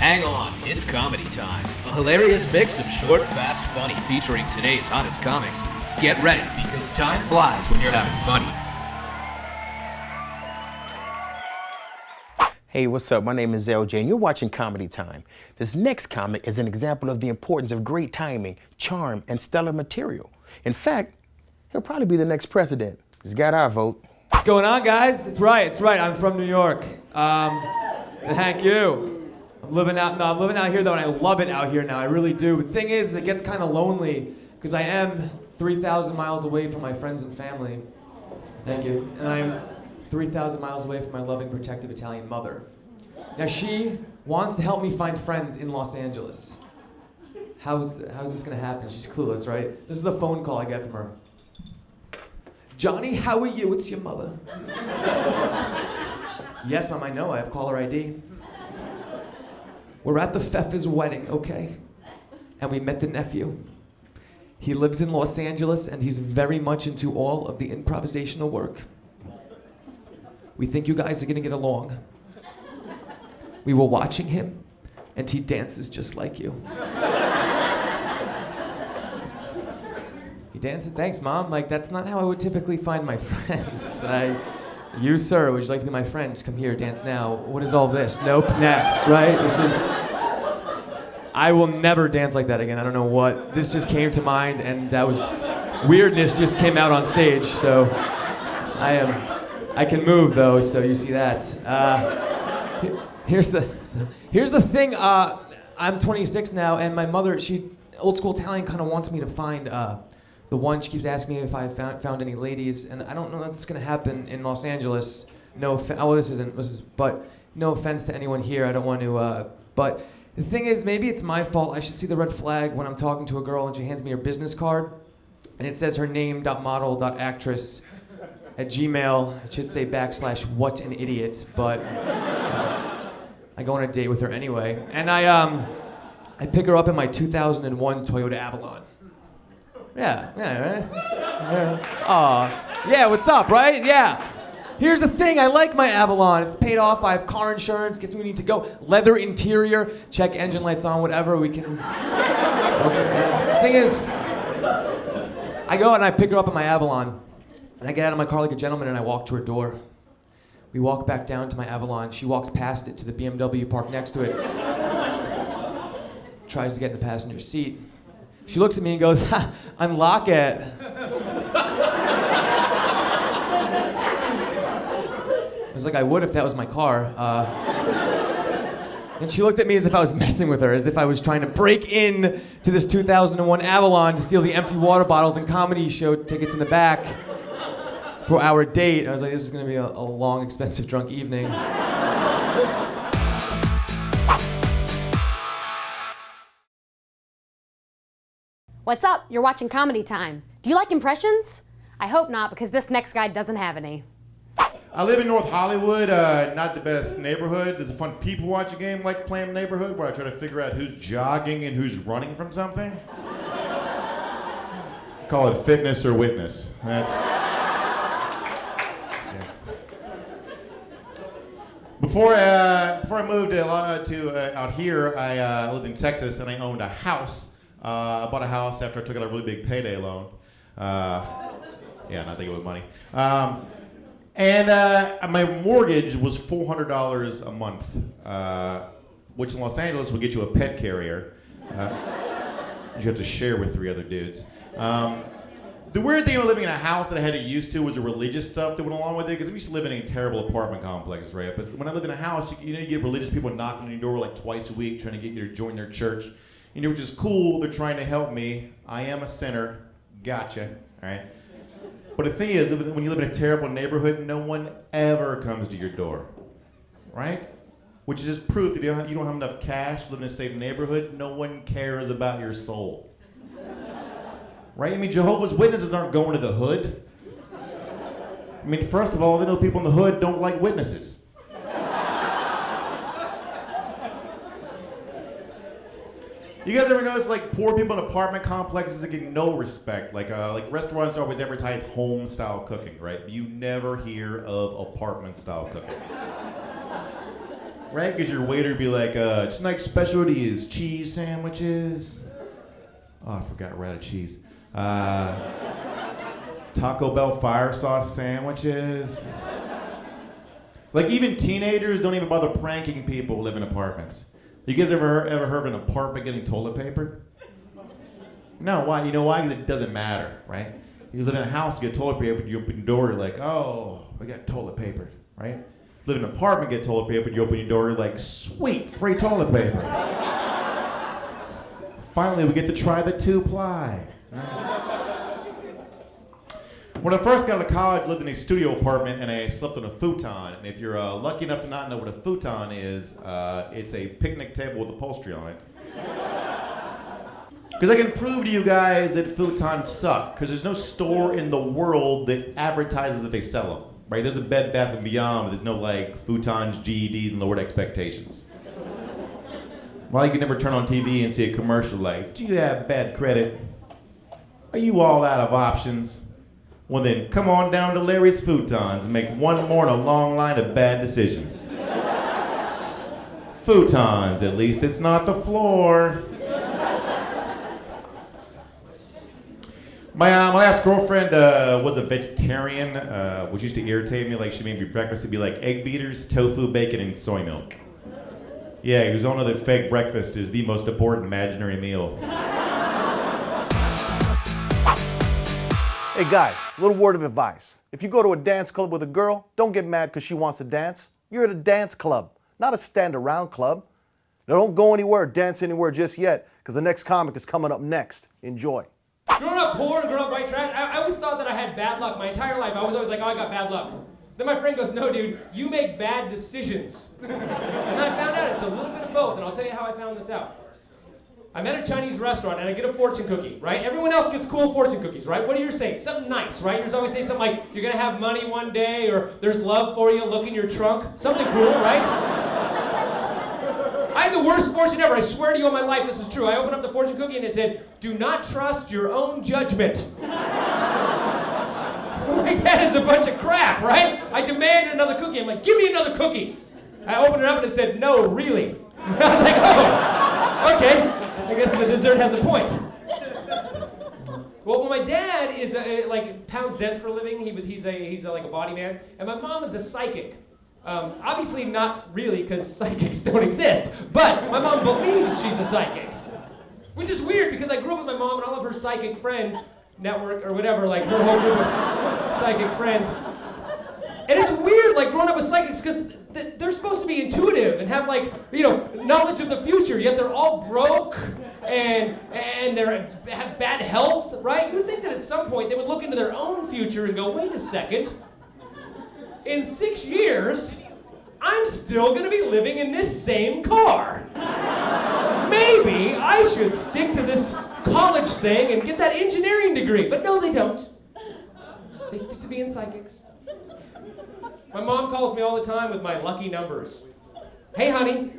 Hang on, it's comedy time. A hilarious mix of short, fast, funny featuring today's hottest comics. Get ready, because time flies when you're having funny. Hey, what's up? My name is LJ, and you're watching Comedy Time. This next comic is an example of the importance of great timing, charm, and stellar material. In fact, he'll probably be the next president. He's got our vote. What's going on, guys? It's right. I'm from New York. Thank you. I'm living out here, though, and I love it out here now. I really do. The thing is, it gets kind of lonely, because I am 3,000 miles away from my friends and family. Thank you. And I'm 3,000 miles away from my loving, protective Italian mother. Now, she wants to help me find friends in Los Angeles. How's this going to happen? She's clueless, right? This is the phone call I get from her. Johnny, how are you? It's your mother. Yes, Mom, I know. I have caller ID. We're at the Pfeffer's wedding, okay? And we met the nephew. He lives in Los Angeles, and he's very much into all of the improvisational work. We think you guys are gonna get along. We were watching him, and he dances just like you. He dances, thanks, Mom. Like, that's not how I would typically find my friends. You, sir, would you like to be my friend? Come here, dance now. What is all this? Nope, next, right? I will never dance like that again. I don't know what. This just came to mind, and that was, weirdness just came out on stage, so I can move, though, so you see that. Here's the thing. I'm 26 now, and my mother, she, old school Italian, kind of wants me to find the one. She keeps asking me if I found any ladies, and I don't know if that's gonna happen in Los Angeles. No offense to anyone here. I don't want to, but the thing is, maybe it's my fault. I should see the red flag when I'm talking to a girl and she hands me her business card, and it says her name.model.actress@gmail. It should say / what an idiot, but I go on a date with her anyway, and I pick her up in my 2001 Toyota Avalon. Yeah, right? Yeah, what's up, right? Yeah. Here's the thing, I like my Avalon. It's paid off, I have car insurance, gets me where we need to go. Leather interior, check engine lights on, whatever, we can... The thing is, I go and I pick her up in my Avalon, and I get out of my car like a gentleman and I walk to her door. We walk back down to my Avalon. She walks past it to the BMW parked next to it. Tries to get in the passenger seat. She looks at me and goes, unlock it. I was like, I would if that was my car. And she looked at me as if I was messing with her, as if I was trying to break in to this 2001 Avalon to steal the empty water bottles and comedy show tickets in the back for our date. I was like, this is gonna be a long, expensive, drunk evening. What's up? You're watching Comedy Time. Do you like impressions? I hope not, because this next guy doesn't have any. I live in North Hollywood, not the best neighborhood. There's a fun people watch game like Planned Neighborhood where I try to figure out who's jogging and who's running from something. Call it fitness or witness. That's... Yeah. Before I moved to out here, I lived in Texas and I owned a house. I bought a house after I took out a really big payday loan. Yeah, not thinking with money. And my mortgage was $400 a month, which in Los Angeles would get you a pet carrier. You have to share with 3 other dudes. The weird thing about living in a house that I had to used to was the religious stuff that went along with it, because I used to live in a terrible apartment complex, right? But when I lived in a house, you get religious people knocking on your door like twice a week trying to get you to join their church. Which is cool, they're trying to help me. I am a sinner, gotcha, all right? But the thing is, when you live in a terrible neighborhood, no one ever comes to your door, right? Which is just proof that you don't have enough cash to live in a safe neighborhood. No one cares about your soul, right? I mean, Jehovah's Witnesses aren't going to the hood. I mean, first of all, they know people in the hood don't like witnesses. You guys ever notice like poor people in apartment complexes that get no respect? Like restaurants always advertise home-style cooking, right? You never hear of apartment-style cooking. right? Because your waiter would be like, tonight's specialty is cheese sandwiches. Oh, I forgot we're out of cheese. Taco Bell fire sauce sandwiches. Like even teenagers don't even bother pranking people who live in apartments. You guys ever heard of an apartment getting toilet paper? No, why? You know why? Because it doesn't matter, right? You live in a house, you get toilet paper, you open your door, you're like, oh, we got toilet paper, right? Live in an apartment, get toilet paper, you open your door, you're like, sweet, free toilet paper. Finally, we get to try the 2-ply. When I first got into college, I lived in a studio apartment and I slept on a futon. And if you're lucky enough to not know what a futon is, it's a picnic table with upholstery on it. Because I can prove to you guys that futons suck, because there's no store in the world that advertises that they sell them, right? There's a Bed Bath & Beyond, but there's no like futons, GEDs, and lowered expectations. Well, you can never turn on TV and see a commercial like, do you have bad credit? Are you all out of options? Well then, come on down to Larry's Futons and make one more in a long line of bad decisions. Futons, at least it's not the floor. My last girlfriend was a vegetarian, which used to irritate me. Like she made me breakfast, it'd be like egg beaters, tofu, bacon, and soy milk. Yeah, you all know that fake breakfast is the most important imaginary meal. Hey guys, a little word of advice. If you go to a dance club with a girl, don't get mad because she wants to dance. You're at a dance club, not a stand-around club. Now don't go anywhere or dance anywhere just yet, because the next comic is coming up next. Enjoy. Growing up poor and growing up white trash, I always thought that I had bad luck my entire life. I was always like, oh, I got bad luck. Then my friend goes, no, dude, you make bad decisions. And I found out it's a little bit of both, and I'll tell you how I found this out. I'm at a Chinese restaurant and I get a fortune cookie, right? Everyone else gets cool fortune cookies, right? What are you saying? Something nice, right? You're always saying something like, you're gonna have money one day, or there's love for you, look in your trunk. Something cool, right? I had the worst fortune ever. I swear to you on my life this is true. I opened up the fortune cookie and it said, do not trust your own judgment. I'm like, that is a bunch of crap, right? I demanded another cookie. I'm like, give me another cookie. I opened it up and it said, no, really. I was like, oh, okay. I guess the dessert has a point. Well, my dad is like pounds dense for a living. He's like a body man, and my mom is a psychic. Obviously not really, because psychics don't exist. But my mom believes she's a psychic, which is weird because I grew up with my mom and all of her psychic friends, network or whatever, like her whole group of psychic friends. And it's weird, like growing up with psychics, because they're supposed to be intuitive and have like, you know, knowledge of the future, yet they're all broke and they have bad health, right? You would think that at some point they would look into their own future and go, wait a second, in 6 years, I'm still gonna be living in this same car. Maybe I should stick to this college thing and get that engineering degree. But no, they don't. They stick to being psychics. My mom calls me all the time with my lucky numbers. Hey, honey,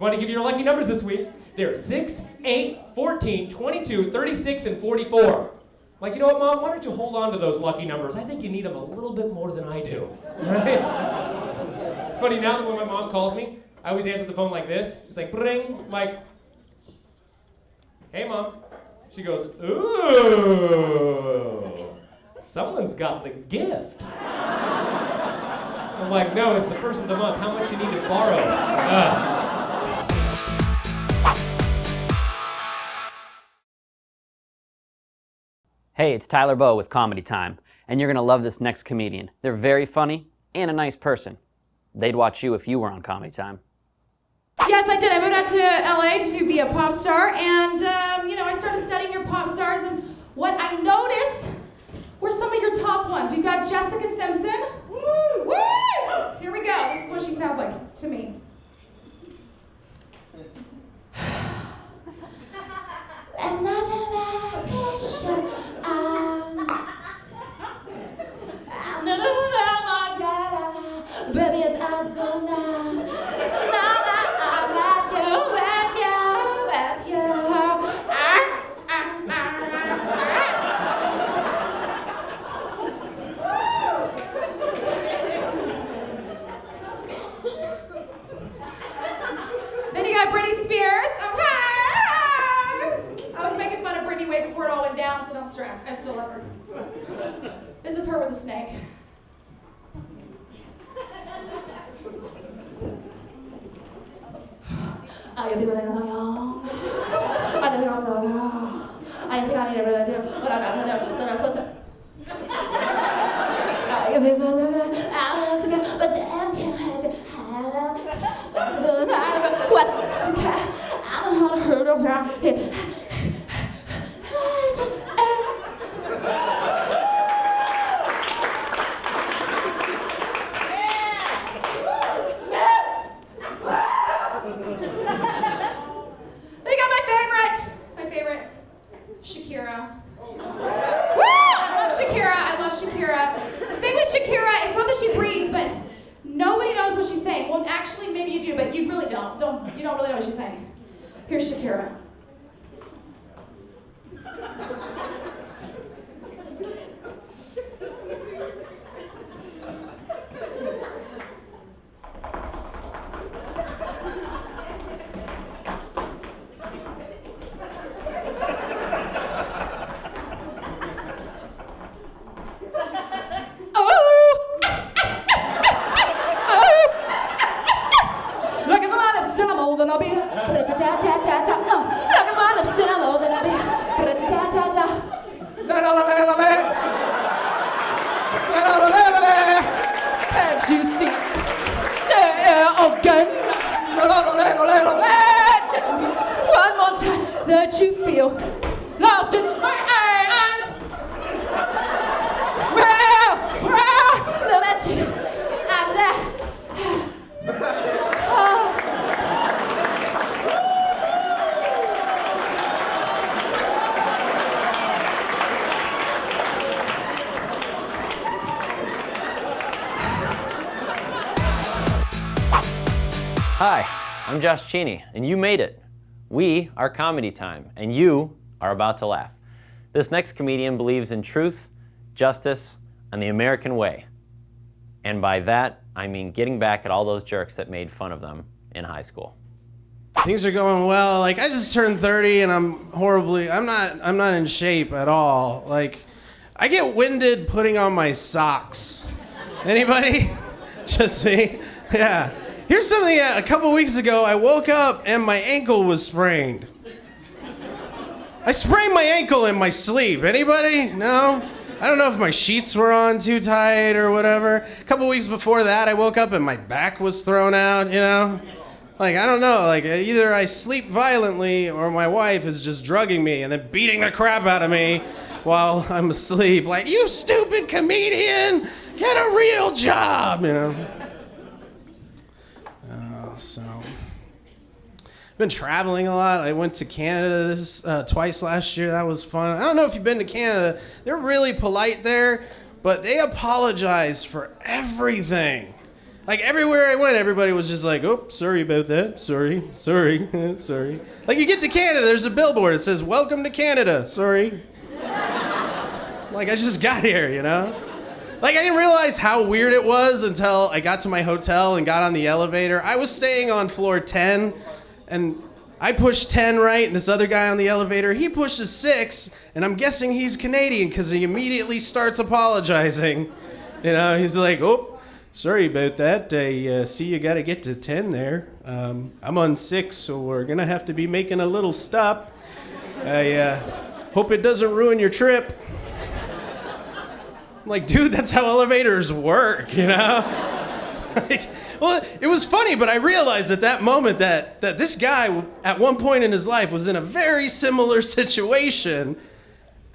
want to give you your lucky numbers this week? They're 6, 8, 14, 22, 36, and 44. I'm like, you know what, Mom? Why don't you hold on to those lucky numbers? I think you need them a little bit more than I do. Right? It's funny, now that when my mom calls me, I always answer the phone like this. It's like, bring, I'm like, hey, Mom. She goes, ooh, someone's got the gift. I'm like, no, it's the first of the month. How much you need to borrow? Hey, it's Tyler Boeh with Comedy Time, and you're going to love this next comedian. They're very funny and a nice person. They'd watch you if you were on Comedy Time. Yes, I did. I moved out to LA to be a pop star, and I started studying your pop stars, and what I noticed were some of your top ones. We've got Jessica Simpson. Woo! Woo! Here we go. This is what she sounds like to me. Another meditation. Baby, it's out so now. Now that I'm with you. You people think I'm so young. I don't think I'm so young. I didn't think I needed to do what I got to do. So now listen. You people look good, I love to go, but you can't have to what I don't know how to hurt of that. Then you got my favorite, Shakira. Woo! I love Shakira. The thing with Shakira, it's not that she breathes, but nobody knows what she's saying. Well, actually, maybe you do, but you really don't. You don't really know what she's saying. Here's Shakira. Can't you see? Again. Tell me one more time that you feel lost in my eyes. Well, that you, I'm there. Hi, I'm Josh Cheney, and you made it. We are Comedy Time, and you are about to laugh. This next comedian believes in truth, justice, and the American way. And by that, I mean getting back at all those jerks that made fun of them in high school. Things are going well. Like, I just turned 30 and I'm not in shape at all. Like, I get winded putting on my socks. Anybody? Just me? Yeah. Here's something, a couple weeks ago, I woke up and my ankle was sprained. I sprained my ankle in my sleep. Anybody? No? I don't know if my sheets were on too tight or whatever. A couple weeks before that, I woke up and my back was thrown out, you know? Like, I don't know, like, either I sleep violently or my wife is just drugging me and then beating the crap out of me while I'm asleep. Like, you stupid comedian, get a real job, you know? So, I've been traveling a lot. I went to Canada twice last year. That was fun. I don't know if you've been to Canada. They're really polite there, but they apologize for everything. Like, everywhere I went, everybody was just like, oh, sorry about that. Sorry. Sorry. Like, you get to Canada, there's a billboard. It says, welcome to Canada. Sorry. Like, I just got here, you know? Like, I didn't realize how weird it was until I got to my hotel and got on the elevator. I was staying on floor 10, and I pushed 10 right, and this other guy on the elevator, he pushes 6, and I'm guessing he's Canadian because he immediately starts apologizing. You know, he's like, oh, sorry about that. I see you got to get to 10 there. I'm on 6, so we're going to have to be making a little stop. I hope it doesn't ruin your trip. I'm like, dude, that's how elevators work, you know? Like, well, it was funny, but I realized at that moment that this guy, at one point in his life, was in a very similar situation,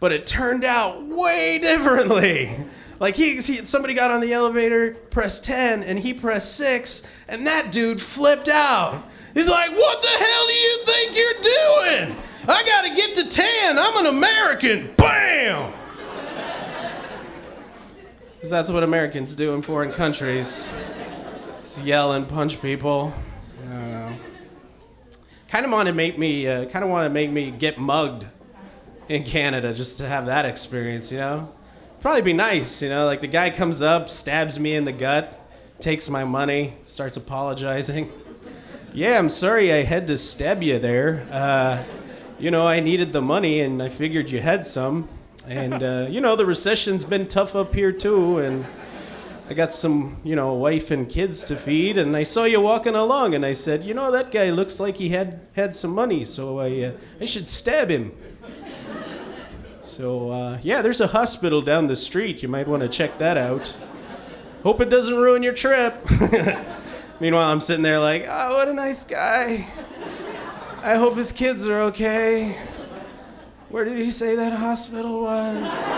but it turned out way differently. Like, somebody got on the elevator, pressed 10, and he pressed 6, and that dude flipped out. He's like, what the hell do you think you're doing? I gotta get to 10, I'm an American, bam! Because that's what Americans do in foreign countries. Just yell and punch people. I don't know. Kind of want to make me get mugged in Canada just to have that experience, you know? Probably be nice, you know? Like, the guy comes up, stabs me in the gut, takes my money, starts apologizing. Yeah, I'm sorry I had to stab you there. You know, I needed the money and I figured you had some. And, you know, the recession's been tough up here, too. And I got some, wife and kids to feed, and I saw you walking along, and I said, that guy looks like he had some money, so I should stab him. So, there's a hospital down the street. You might want to check that out. Hope it doesn't ruin your trip. Meanwhile, I'm sitting there like, oh, what a nice guy. I hope his kids are okay. Where did he say that hospital was?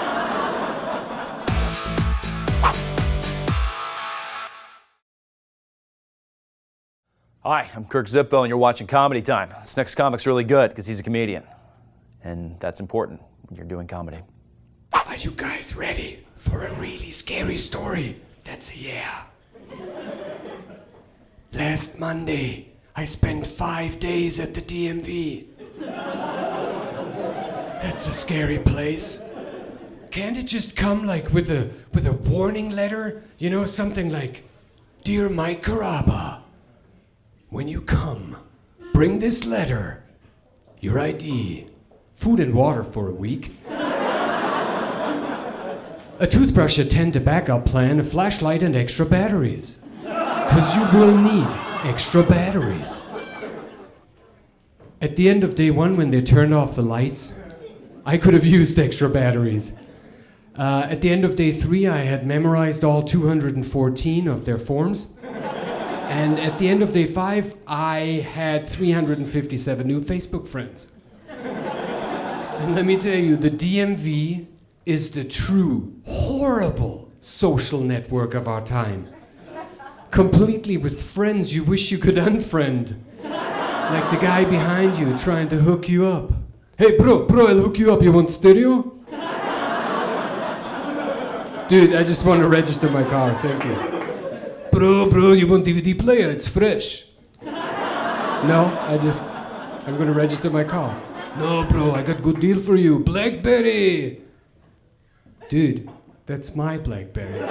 Hi, I'm Kirk Zipfel, and you're watching Comedy Time. This next comic's really good because he's a comedian, and that's important when you're doing comedy. Are you guys ready for a really scary story? That's a yeah. Last Monday, I spent 5 days at the DMV. That's a scary place. Can't it just come with a warning letter? Something like, Dear Mike Karaba, when you come, bring this letter, your ID, food and water for a week, a toothbrush, a 10 tobacco plan, a flashlight, and extra batteries. Because you will need extra batteries. At the end of day 1, when they turned off the lights, I could have used extra batteries. At the end of day 3, I had memorized all 214 of their forms. And at the end of day 5, I had 357 new Facebook friends. And let me tell you, the DMV is the true, horrible social network of our time. Completely with friends you wish you could unfriend. Like the guy behind you trying to hook you up. Hey bro, I'll hook you up, you want stereo? Dude, I just want to register my car, thank you. Bro, you want DVD player? It's fresh. No, I'm gonna register my car. No, bro, I got good deal for you. BlackBerry. Dude, that's my BlackBerry. All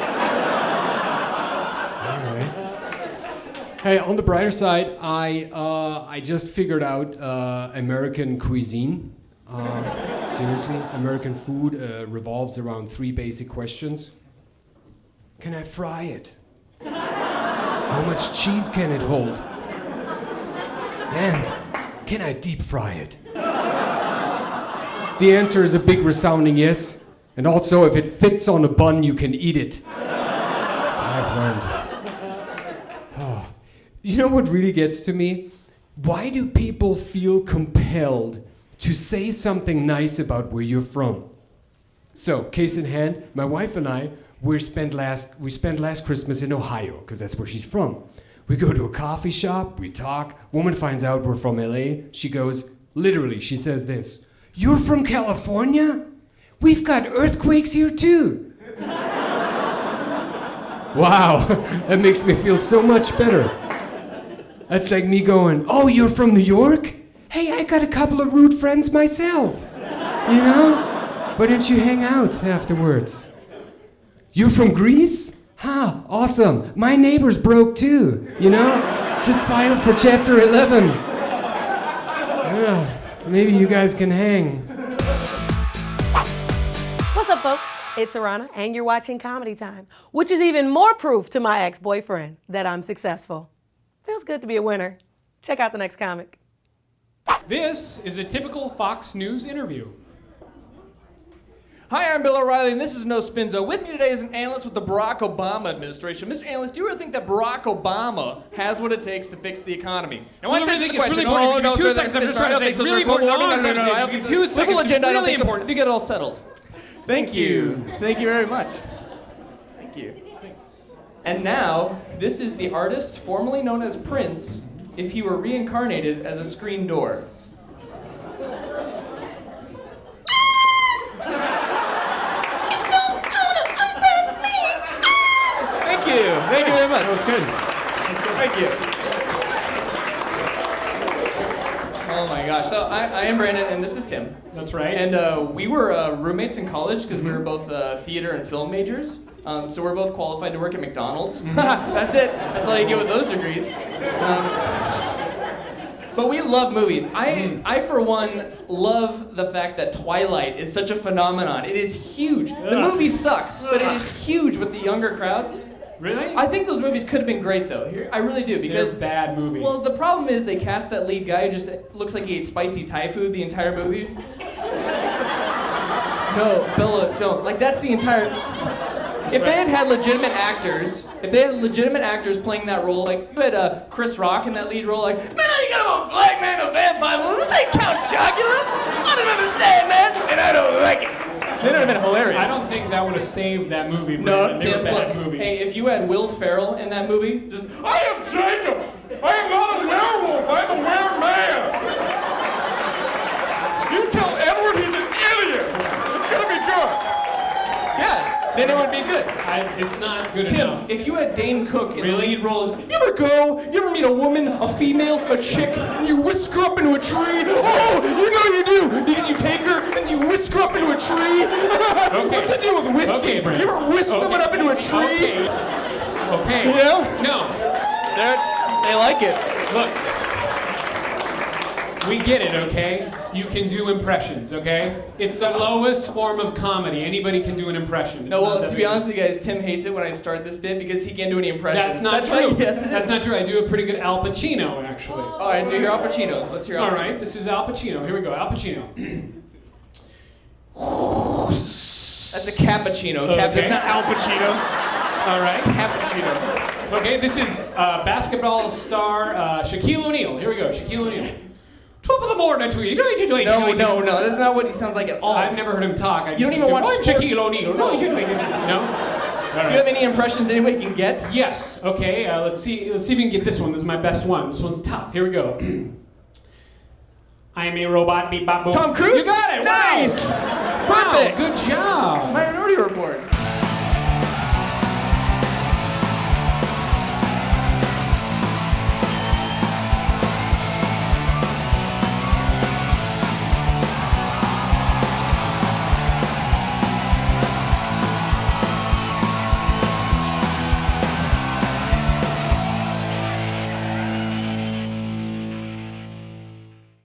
right. Hey, on the brighter side, I just figured out American cuisine. Seriously, American food revolves around 3 basic questions. Can I fry it? How much cheese can it hold? And can I deep fry it? The answer is a big resounding yes. And also, if it fits on a bun, you can eat it. That's what I've learned. Oh. You know what really gets to me? Why do people feel compelled to say something nice about where you're from? So, case in hand, my wife and I, we spent last Christmas in Ohio, because that's where she's from. We go to a coffee shop, we talk, woman finds out we're from LA, she goes, literally, she says this, "You're from California? We've got earthquakes here too." Wow, that makes me feel so much better. That's like me going, "Oh, you're from New York? Hey, I got a couple of rude friends myself. Why don't you hang out afterwards? You're from Greece? Ha, awesome. My neighbor's broke too, Just filed for Chapter 11. Maybe you guys can hang. What's up, folks? It's Aarona, and you're watching Comedy Time, which is even more proof to my ex-boyfriend that I'm successful. Feels good to be a winner. Check out the next comic. This is a typical Fox News interview. Hi, I'm Bill O'Reilly, and this is No Spinzo. With me today is an analyst with the Barack Obama administration. Mr. Analyst, do you really think that Barack Obama has what it takes to fix the economy? And one answer the question. Oh, no, 2 seconds. I'm just trying to say it's really important. No, I don't think 2 seconds. Liberal agenda, It's I don't really think so. important. You get it all settled. Thank you. Thank you very much. Thank you. Thanks. And now, this is the artist formerly known as Prince, if he were reincarnated as a screen door. Thank you very much. That was good. Thank you. Oh my gosh. So I am Brandon, and this is Tim. That's right. And we were roommates in college because we were both theater and film majors. So we're both qualified to work at McDonald's. That's it. That's all you get with those degrees. But we love movies. I, for one, love the fact that Twilight is such a phenomenon. It is huge. The movies suck, but it is huge with the younger crowds. Really? I think those movies could have been great though. I really do because they're bad movies. Well, the problem is they cast that lead guy who just looks like he ate spicy Thai food the entire movie. No, Bella, don't. Like that's the entire. If they had legitimate actors, playing that role, like you had Chris Rock in that lead role, like, man, you got a black man, a vampire, well, this ain't Count Chocula. I don't understand, man, and I don't like it. They'd have been hilarious. I don't think that would have saved that movie. No, they were bad look, movies. hey, if you had Will Ferrell in that movie, just, I am Jacob. I am not a werewolf. I'm a wereman. You tell Edward he's an idiot. It's gonna be good. Yeah. Then it would be good. It's not good Tim, enough. if you had Dane Cook in the lead role, you ever meet a woman, a female, a chick, and you whisk her up into a tree? Oh, you know you do, because you take her and you whisk her up into a tree. Okay. What's the deal with whisking? Okay, Brent. You ever whisk someone up into a tree? Okay. You know? No. They like it. Look. We get it, okay? You can do impressions, okay? It's the lowest form of comedy. Anybody can do an impression. No, well, to be honest with you guys, Tim hates it when I start this bit because he can't do any impressions. That's not true. Right. Yes, That's not true. I do a pretty good Al Pacino, actually. All right, do your Al Pacino. Let's hear Al Pacino. All right, this is Al Pacino. Here we go, Al Pacino. That's a cappuccino. Okay. That's not Al Pacino. All right. Cappuccino. Okay, this is basketball star Shaquille O'Neal. Here we go, Shaquille O'Neal. Top of the morning to you. No, that's not what he sounds like at all. I've never heard him talk. You don't even watch Shaquille O'Neal. No. No? Do you have any impressions anybody can get? Yes. Okay. Let's see if we can get this one. This is my best one. This one's tough. Here we go. I'm a robot. Beep bop boom. Tom Cruise. You got it. Nice. Wow. Perfect. Good job. Minority Report.